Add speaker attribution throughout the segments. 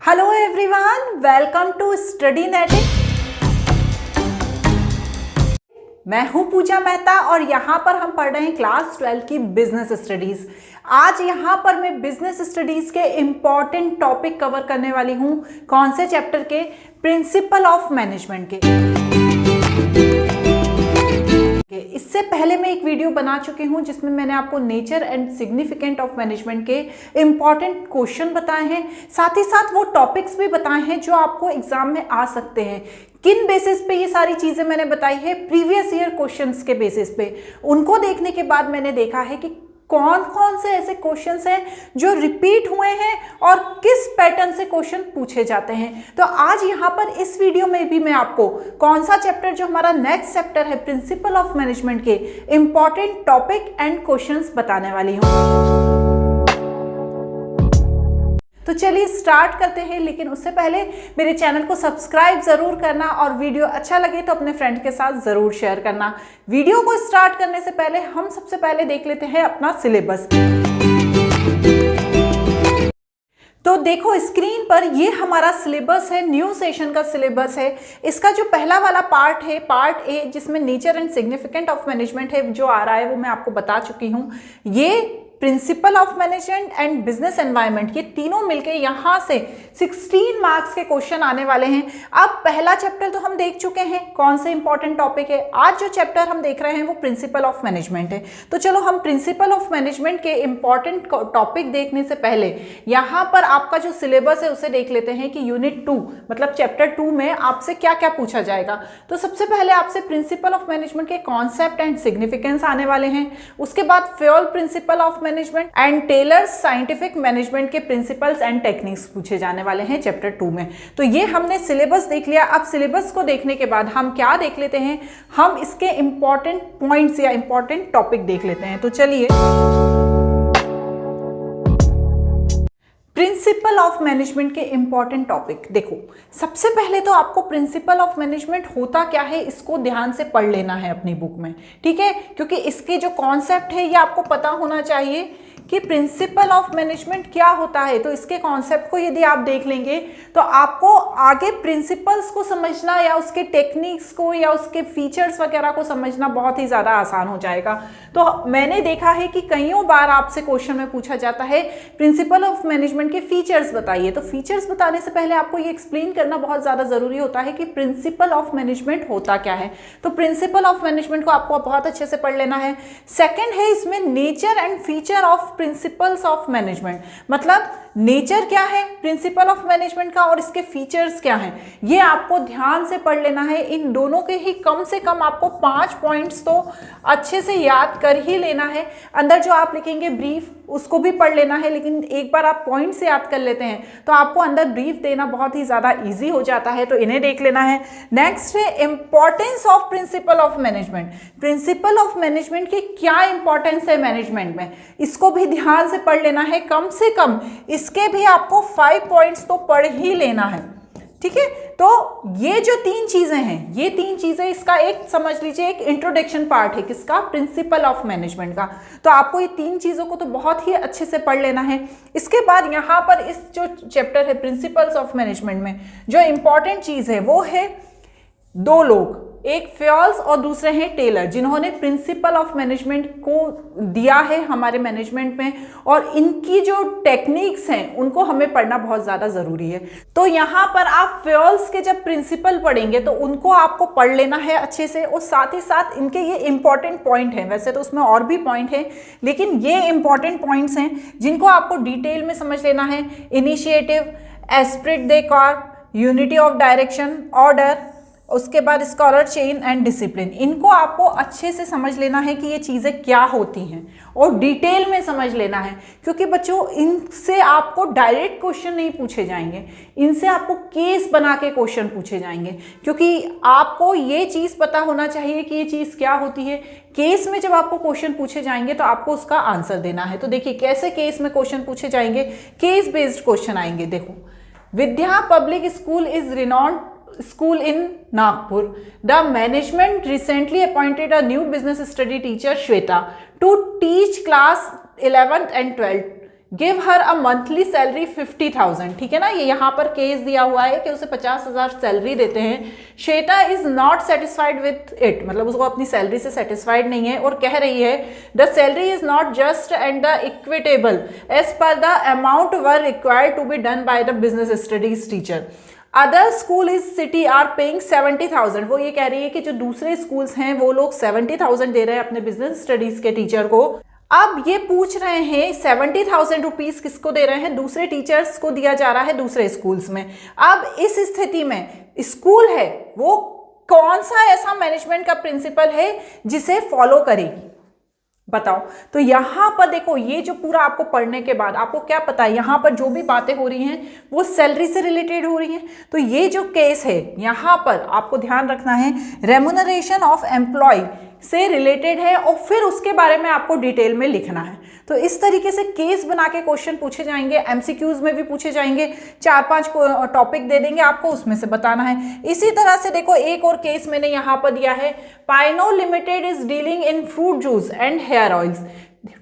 Speaker 1: Hello everyone, welcome to Studynetic. मैं हूं पूजा मेहता और यहां पर हम पढ़ रहे हैं क्लास 12 की बिजनेस स्टडीज। आज यहां पर मैं बिजनेस स्टडीज के इंपॉर्टेंट टॉपिक कवर करने वाली हूं। कौन से चैप्टर के? प्रिंसिपल ऑफ मैनेजमेंट के। इससे पहले मैं एक वीडियो बना चुकी हूं जिसमें मैंने आपको nature and significant of management के इंपॉर्टेंट क्वेश्चन बताए हैं, साथ ही साथ वो टॉपिक्स भी बताए हैं जो आपको एग्जाम में आ सकते हैं। किन बेसिस पे ये सारी चीजें मैंने बताई है? प्रीवियस ईयर क्वेश्चंस के बेसिस पे। उनको देखने के बाद मैंने देखा है कि कौन कौन से ऐसे क्वेश्चंस हैं जो रिपीट हुए हैं और किस पैटर्न से क्वेश्चन पूछे जाते हैं। तो आज यहाँ पर इस वीडियो में भी मैं आपको कौन सा चैप्टर, जो हमारा नेक्स्ट चैप्टर है प्रिंसिपल ऑफ मैनेजमेंट के इंपॉर्टेंट टॉपिक एंड क्वेश्चंस बताने वाली हूँ। तो चलिए स्टार्ट करते हैं, लेकिन उससे पहले मेरे चैनल को सब्सक्राइब जरूर करना और वीडियो अच्छा लगे तो अपने फ्रेंड के साथ जरूर शेयर करना। वीडियो को स्टार्ट करने से पहले हम सबसे पहले देख लेते हैं अपना सिलेबस। तो देखो स्क्रीन पर ये हमारा सिलेबस है, न्यू सेशन का सिलेबस है। इसका जो पहला वाला पार्ट है, पार्ट ए, जिसमें nature and significant of management है, जो आ रहा है वो मैं आपको बता चुकी हूँ। ये principal of management and business environment, ये तीनों मिलके यहाँ से 16 मार्क्स के क्वेश्चन आने वाले हैं। अब पहला चैप्टर तो हम देख चुके हैं, कौन से इंपॉर्टेंट टॉपिक है। आज जो चैप्टर हम देख रहे हैं वो प्रिंसिपल ऑफ मैनेजमेंट है। तो चलो हम प्रिंसिपल ऑफ मैनेजमेंट के इंपॉर्टेंट टॉपिक देखने से पहले यहाँ पर आपका जो सिलेबस है उसे देख लेते हैं कि यूनिट 2 मतलब चैप्टर 2 में आपसे क्या क्या पूछा जाएगा। तो सबसे पहले आपसे प्रिंसिपल ऑफ मैनेजमेंट के कॉन्सेप्ट एंड सिग्निफिकेंस आने वाले हैं। उसके बाद Fayol principle of management and Taylor's scientific management के प्रिंसिपल्स एंड टेक्निक्स पूछे जाने वाले हैं चैप्टर 2 में। तो ये हमने सिलेबस देख लिया। अब सिलेबस को देखने के बाद हम क्या देख लेते हैं, हम इसके इंपॉर्टेंट पॉइंट्स या इंपॉर्टेंट टॉपिक देख लेते हैं। तो चलिए, प्रिंसिपल ऑफ मैनेजमेंट के इंपॉर्टेंट टॉपिक देखो। सबसे पहले तो आपको प्रिंसिपल ऑफ मैनेजमेंट होता क्या है इसको ध्यान से पढ़ लेना है अपनी बुक में, ठीक है? क्योंकि इसके जो कॉन्सेप्ट है ये आपको पता होना चाहिए कि प्रिंसिपल ऑफ मैनेजमेंट क्या होता है। तो इसके कॉन्सेप्ट को यदि आप देख लेंगे तो आपको आगे प्रिंसिपल्स को समझना या उसके टेक्निक्स को या उसके फीचर्स वगैरह को समझना बहुत ही ज़्यादा आसान हो जाएगा। तो मैंने देखा है कि कईयों बार आपसे क्वेश्चन में पूछा जाता है प्रिंसिपल ऑफ मैनेजमेंट के फीचर्स बताइए। तो फीचर्स बताने से पहले आपको ये एक्सप्लेन करना बहुत ज़्यादा ज़रूरी होता है कि प्रिंसिपल ऑफ मैनेजमेंट होता क्या है। तो प्रिंसिपल ऑफ मैनेजमेंट को आपको बहुत अच्छे से पढ़ लेना है। सेकेंड है इसमें nature and feature of principles of management, मतलब नेचर क्या है प्रिंसिपल ऑफ मैनेजमेंट का और इसके फीचर्स क्या हैं, ये आपको ध्यान से पढ़ लेना है। इन दोनों के ही कम से कम आपको 5 पॉइंट्स तो अच्छे से याद कर ही लेना है। अंदर जो आप लिखेंगे ब्रीफ, उसको भी पढ़ लेना है, लेकिन एक बार आप पॉइंट से याद कर लेते हैं तो आपको अंदर ब्रीफ देना बहुत ही ज़्यादा ईजी हो जाता है। तो इन्हें देख लेना है। नेक्स्ट है importance of principal of management. Principal of management की क्या इंपॉर्टेंस है मैनेजमेंट में, इसको भी ध्यान से पढ़ लेना है। कम से कम इसके भी आपको 5 पॉइंट्स तो पढ़ ही लेना है, ठीक है? तो ये जो 3 चीजें हैं, ये 3 चीजें, इसका एक समझ लीजिए एक इंट्रोडक्शन पार्ट है किसका, प्रिंसिपल ऑफ मैनेजमेंट का। तो आपको ये 3 चीजों को तो बहुत ही अच्छे से पढ़ लेना है। इसके बाद यहाँ पर इस जो चैप्टर है प्रिंसिपल्स ऑफ मैनेजमेंट में जो इंपॉर्टेंट चीज है वो है 2 लोग, एक फ्योल्स और दूसरे हैं टेलर, जिन्होंने प्रिंसिपल ऑफ मैनेजमेंट को दिया है हमारे मैनेजमेंट में, और इनकी जो टेक्निक्स हैं उनको हमें पढ़ना बहुत ज़्यादा ज़रूरी है। तो यहाँ पर आप फ्योल्स के जब प्रिंसिपल पढ़ेंगे तो उनको आपको पढ़ लेना है अच्छे से, और साथ ही साथ इनके ये इंपॉर्टेंट पॉइंट हैं। वैसे तो उसमें और भी पॉइंट हैं, लेकिन ये इंपॉर्टेंट पॉइंट्स हैं जिनको आपको डिटेल में समझ लेना है। Initiative, Spirit they Corp, unity of direction, order, उसके बाद स्कॉलर चेन एंड डिसिप्लिन, इनको आपको अच्छे से समझ लेना है कि ये चीज़ें क्या होती हैं और डिटेल में समझ लेना है। क्योंकि बच्चों इनसे आपको डायरेक्ट क्वेश्चन नहीं पूछे जाएंगे, इनसे आपको केस बना के क्वेश्चन पूछे जाएंगे। क्योंकि आपको ये चीज़ पता होना चाहिए कि ये चीज़ क्या होती है। केस में जब आपको क्वेश्चन पूछे जाएंगे तो आपको उसका आंसर देना है। तो देखिए कैसे केस में क्वेश्चन पूछे जाएंगे, केस बेस्ड क्वेश्चन आएंगे। देखो, Vidya public school is renowned school in Nagpur. The management recently appointed a new business study teacher, Shweta, to teach class 11th and 12th. Give her a monthly salary 50,000, ठीक है ना, ये यहाँ पर case दिया हुआ है कि उसे 50,000 सैलरी देते हैं। Shweta is not satisfied with it, मतलब उसको अपनी सैलरी से सेटिस्फाइड नहीं है और कह रही है the salary is not just and the equitable as per the amount were required to be done by the business studies teacher. Other school is city are paying 70,000, वो ये कह रही है कि जो दूसरे स्कूल्स हैं वो लोग 70,000 दे रहे हैं अपने बिजनेस स्टडीज के टीचर को। अब ये पूछ रहे हैं 70,000 रुपीज किसको दे रहे हैं, दूसरे टीचर्स को दिया जा रहा है दूसरे स्कूल्स में। अब इस स्थिति में स्कूल है वो कौन सा ऐसा मैनेजमेंट का प्रिंसिपल है जिसे फॉलो करेगी, बताओ। तो यहां पर देखो, ये जो पूरा आपको पढ़ने के बाद आपको क्या पता है, यहां पर जो भी बातें हो रही हैं वो सैलरी से रिलेटेड हो रही हैं। तो ये जो केस है यहां पर आपको ध्यान रखना है रेम्यूनरेशन ऑफ एम्प्लॉय से रिलेटेड है और फिर उसके बारे में आपको डिटेल में लिखना है। तो इस तरीके से केस बना के क्वेश्चन पूछे जाएंगे, एमसीक्यूज में भी पूछे जाएंगे, 4-5 टॉपिक दे देंगे आपको, उसमें से बताना है। इसी तरह से देखो एक और केस मैंने यहाँ पर दिया है, Pino limited is dealing in fruit juice and hair oils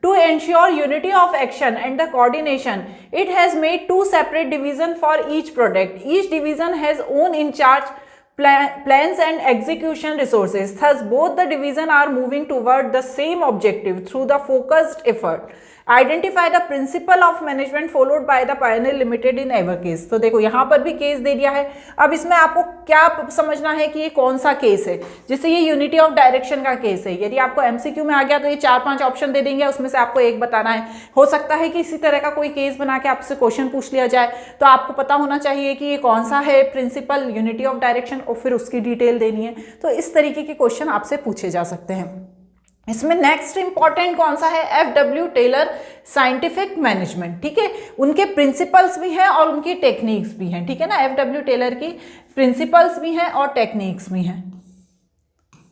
Speaker 1: to ensure unity of action and the coordination. It has made 2 separate divisions for each product. Each division has own in charge plans and execution resources. Thus, both the divisions are moving toward the same objective through the focused effort. Identify the principle of management followed by the Pioneer Limited in ever case. तो देखो यहाँ पर भी case दे दिया है। अब इसमें आपको क्या समझना है कि ये कौन सा केस है, जैसे ये यूनिटी ऑफ डायरेक्शन का केस है। यदि आपको एमसीक्यू में आ गया तो ये 4-5 ऑप्शन दे देंगे, उसमें से आपको एक बताना है। हो सकता है कि इसी तरह का कोई केस बना के आपसे क्वेश्चन पूछ लिया जाए, तो आपको पता होना चाहिए कि ये कौन सा है प्रिंसिपल, यूनिटी ऑफ डायरेक्शन, और फिर उसकी डिटेल देनी है। तो इस तरीके के क्वेश्चन आपसे पूछे जा सकते हैं। इसमें नेक्स्ट इंपॉर्टेंट कौन सा है, एफ.डब्ल्यू. टेलर साइंटिफिक मैनेजमेंट, ठीक है। उनके प्रिंसिपल्स भी हैं और उनकी टेक्निक्स भी हैं, ठीक है ना। एफ.डब्ल्यू. टेलर की प्रिंसिपल्स भी हैं और टेक्निक्स भी हैं,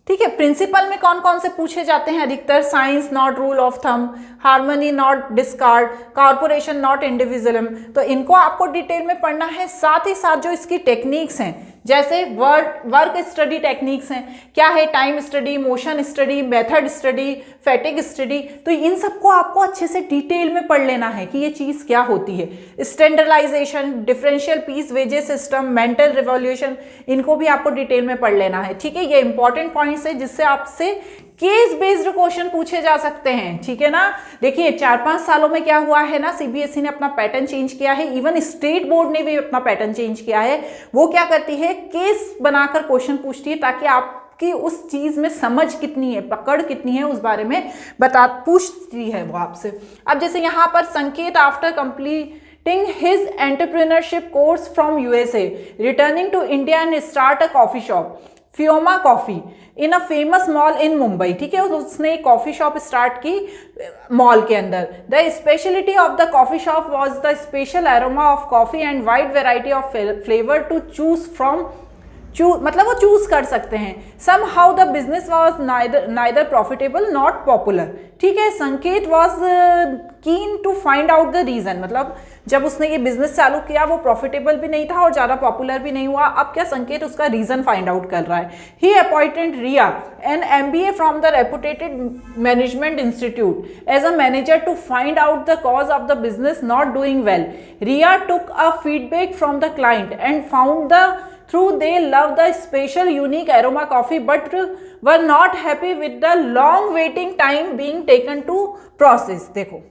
Speaker 1: ठीक है। प्रिंसिपल में कौन कौन से पूछे जाते हैं अधिकतर, science not rule of thumb, harmony not discard, corporation not individualism. तो इनको आपको डिटेल में पढ़ना है। साथ ही साथ जो इसकी टेक्निक्स हैं, जैसे वर्क स्टडी टेक्निक्स हैं, क्या है, time study, motion study, method study, fatigue study. तो इन सबको आपको अच्छे से डिटेल में पढ़ लेना है कि ये चीज़ क्या होती है। Standardisation, differential piece wages system, mental revolution, इनको भी आपको डिटेल में पढ़ लेना है, ठीक है। ये इंपॉर्टेंट पॉइंट्स है जिससे आपसे केस बेस्ड क्वेश्चन पूछे जा सकते हैं, ठीक है ना। देखिए 4-5 सालों में क्या हुआ है ना, सीबीएसई ने अपना पैटर्न चेंज किया है, इवन स्टेट बोर्ड ने भी अपना पैटर्न चेंज किया है। वो क्या करती है, केस बनाकर क्वेश्चन पूछती है ताकि आपकी उस चीज में समझ कितनी है, पकड़ कितनी है, उस बारे में पूछती है वो आपसे। अब जैसे यहाँ पर संकेत after completing his entrepreneurship course from USA, returning to India and start a coffee shop, Fioma Coffee, in a famous mall in Mumbai, ठीक है। उसने एक कॉफी शॉप स्टार्ट की मॉल के अंदर। The speciality of the coffee shop was the special aroma of coffee and wide variety of flavour to choose from, मतलब वो choose कर सकते हैं। Somehow the business was neither profitable not popular, ठीक है। Sanket was keen to find out the reason, मतलब जब उसने ये बिजनेस चालू किया वो प्रॉफिटेबल भी नहीं था और ज़्यादा पॉपुलर भी नहीं हुआ। अब क्या संकेत उसका रीजन फाइंड आउट कर रहा है। He appointed Riya an MBA from the reputed management institute as a manager to find out the cause of the business not doing well. Riya took a feedback from the client and found the through they love the special unique aroma coffee but were not happy with the long waiting time being taken to process। देखो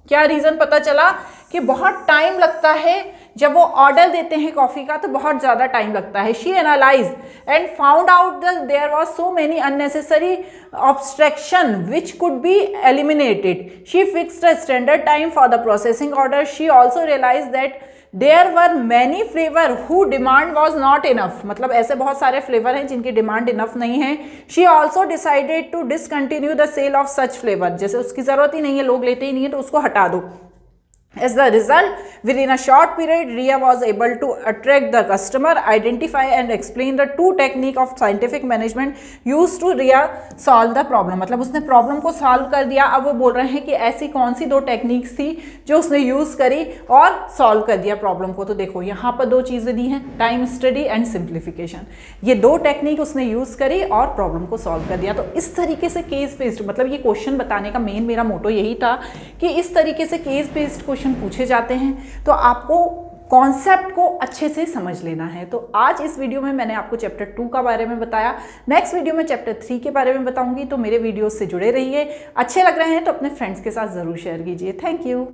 Speaker 1: क्या reason पता चला कि बहुत time लगता है जब वो ऑर्डर देते हैं कॉफी का, तो बहुत ज्यादा टाइम लगता है। She analyse and found out that there was so many unnecessary obstruction which could be eliminated. She fixed a standard time for the processing order. She also realise that there were many flavour who demand was not enough, मतलब ऐसे बहुत सारे flavour हैं जिनकी demand enough नहीं है। She also decided to discontinue the sale of such flavour, जैसे उसकी जरूरत ही नहीं है, लोग लेते ही नहीं है, तो उसको हटा दो। As the result, within a short period, Ria was able to attract the customer, identify and explain the two technique of scientific management used to Ria solve the problem। मतलब उसने प्रॉब्लम को सॉल्व कर दिया। अब वो बोल रहे हैं कि ऐसी कौन सी 2 टेक्निक्स थी जो उसने यूज करी और सॉल्व कर दिया प्रॉब्लम को। तो देखो यहाँ पर 2 चीजें दी हैं, टाइम स्टडी एंड सिंप्लीफिकेशन। ये 2 टेक्निक उसने यूज करी और प्रॉब्लम को सॉल्व कर दिया। तो इस तरीके से केस बेस्ड, मतलब ये क्वेश्चन बताने का मेन मेरा मोटो यही था कि इस तरीके से केस बेस्ड क्वेश्चन क्वेश्चन पूछे जाते हैं, तो आपको कॉन्सेप्ट को अच्छे से समझ लेना है। तो आज इस वीडियो में मैंने आपको चैप्टर 2 का बारे में बताया, नेक्स्ट वीडियो में चैप्टर 3 के बारे में बताऊंगी। तो मेरे वीडियो से जुड़े रहिए, अच्छे लग रहे हैं तो अपने फ्रेंड्स के साथ ज़रूर शेयर कीजिए। Thank you.